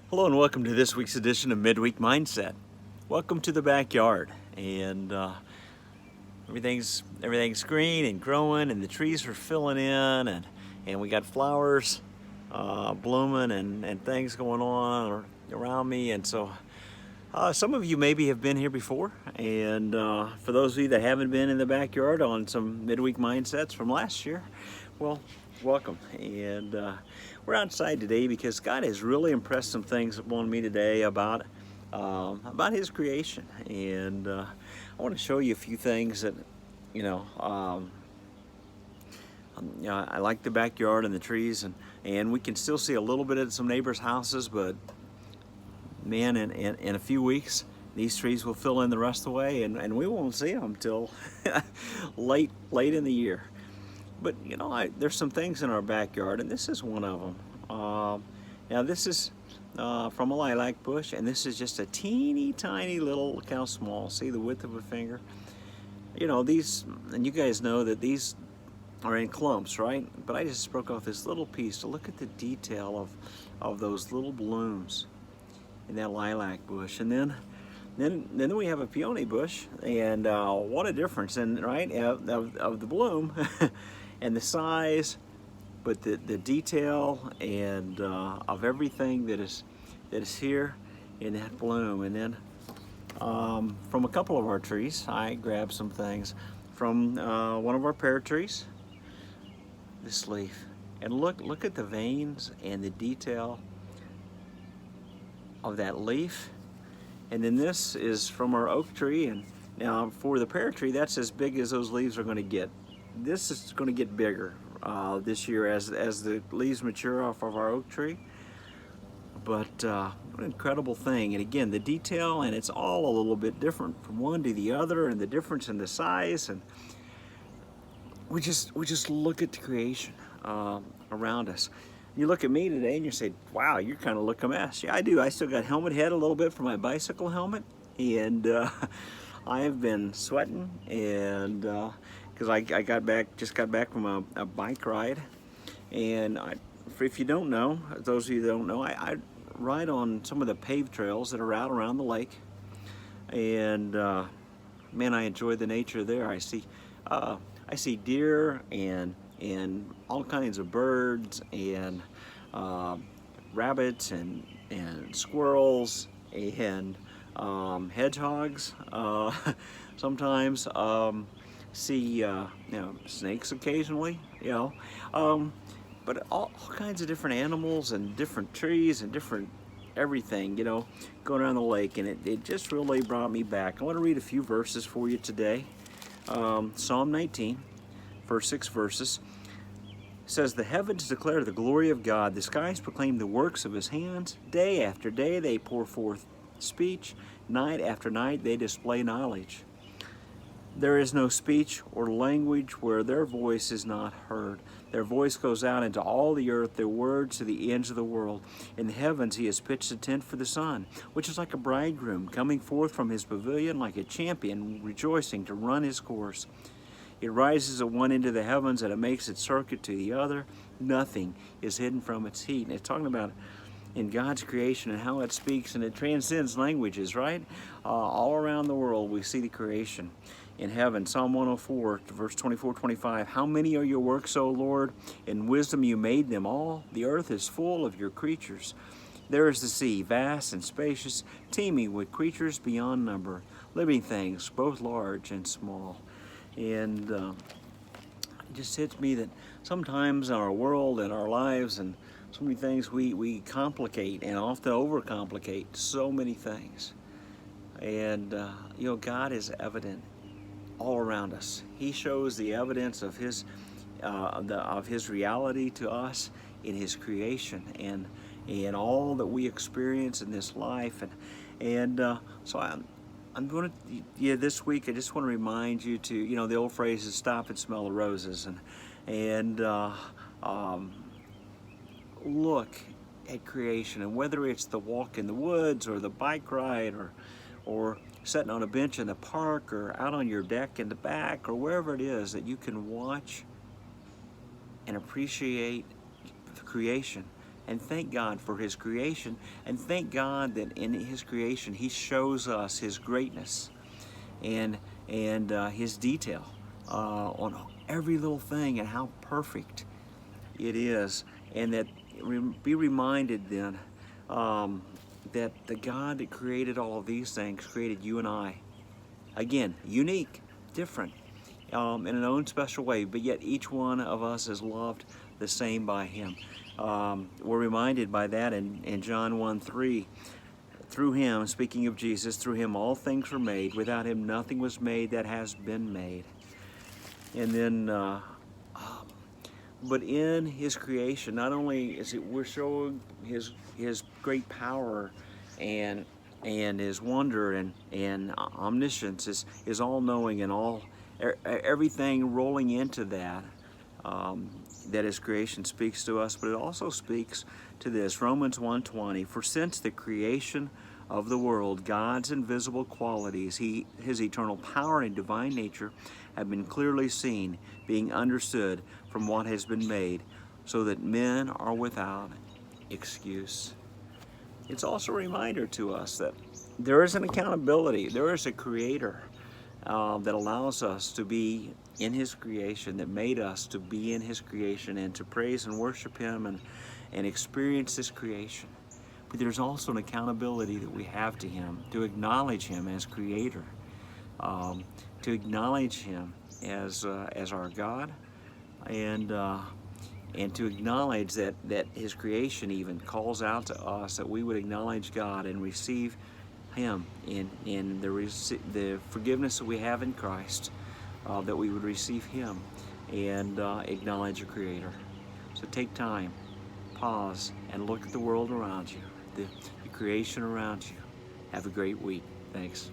Hello and welcome to this week's edition of Midweek Mindset. Welcome to the backyard, and everything's green and growing, and the trees are filling in, and we got flowers blooming and things going on around me, and so some of you maybe have been here before, and for those of you that haven't been in the backyard on some Midweek Mindsets from last year, well, welcome. And we're outside today because God has really impressed some things upon me today about His creation, and I want to show you a few things that you know. I like the backyard and the trees, and we can still see a little bit of some neighbors' houses, but man, in a few weeks, these trees will fill in the rest of the way, and we won't see them till late in the year. But there's some things in our backyard, and this is one of them. Now this is from a lilac bush, and this is just a teeny tiny little, look how small, see the width of a finger. These, and you guys know that these are in clumps, right? But I just broke off this little piece to look at the detail of those little blooms in that lilac bush. And then we have a peony bush, and what a difference, and right, of the bloom and the size, but the detail and of everything that is here in that bloom. And then from a couple of our trees, I grabbed some things from one of our pear trees, this leaf, and look at the veins and the detail of that leaf. And then this is from our oak tree, and now for the pear tree, that's as big as those leaves are going to get. This is going to get bigger this year as the leaves mature off of our oak tree. But what an incredible thing. And again, the detail, and it's all a little bit different from one to the other, and the difference in the size, and we just look at the creation around us. You look at me today and you say, wow, you kind of look a mess. Yeah, I do. I still got helmet head a little bit for my bicycle helmet, and I have been sweating, and because I just got back from a bike ride. And if you don't know, those of you that don't know, I ride on some of the paved trails that are out around the lake, and man, I enjoy the nature there. I see deer and all kinds of birds and rabbits and squirrels and hedgehogs. Sometimes see snakes occasionally, but all kinds of different animals and different trees and different everything, going around the lake. And it just really brought me back. I want to read a few verses for you today. Psalm 19, first 6 verses, says, "The heavens declare the glory of God. The skies proclaim the works of his hands. Day after day they pour forth speech. Night after night they display knowledge. There is no speech or language where their voice is not heard. Their voice goes out into all the earth, their words to the ends of the world. In the heavens he has pitched a tent for the sun, which is like a bridegroom coming forth from his pavilion, like a champion rejoicing to run his course. It rises at one end of the heavens and it makes its circuit to the other. Nothing is hidden from its heat." And it's talking about in God's creation and how it speaks, and it transcends languages, right? All around the world we see the creation in heaven. Psalm 104, verse 24-25. "How many are your works, O Lord? In wisdom you made them all. The earth is full of your creatures. There is the sea, vast and spacious, teeming with creatures beyond number, living things, both large and small." And it just hits me that sometimes in our world and our lives and so many things we complicate and often overcomplicate so many things. And God is evident all around us. He shows the evidence of his reality to us in his creation and all that we experience in this life. And so I'm going to, this week I just want to remind you to, the old phrase is stop and smell the roses, and look at creation. And whether it's the walk in the woods or the bike ride or sitting on a bench in the park or out on your deck in the back or wherever it is that you can watch and appreciate the creation and thank God for His creation, and thank God that in His creation He shows us His greatness and His detail on every little thing and how perfect it is, and that be reminded then that the God that created all of these things created you and I. Again, unique, different, in an own special way, but yet each one of us is loved the same by Him. We're reminded by that in John 1:3. Through Him, speaking of Jesus, through Him all things were made. Without Him nothing was made that has been made. And then, but in His creation, not only is it we're showing His great power and His wonder and omniscience, His all-knowing and all everything rolling into that, that His creation speaks to us, but it also speaks to this, Romans 1:20, for since the creation of the world, God's invisible qualities, His eternal power and divine nature have been clearly seen, being understood from what has been made, so that men are without excuse. It's also a reminder to us that there is an accountability, there is a Creator that allows us to be in His creation, that made us to be in His creation and to praise and worship Him and experience His creation. But there's also an accountability that we have to Him, to acknowledge Him as Creator, to acknowledge Him as our God, and to acknowledge that His creation even calls out to us that we would acknowledge God and receive Him in the forgiveness that we have in Christ, that we would receive Him and acknowledge a Creator. So take time, pause, and look at the world around you, the creation around you. Have a great week. Thanks.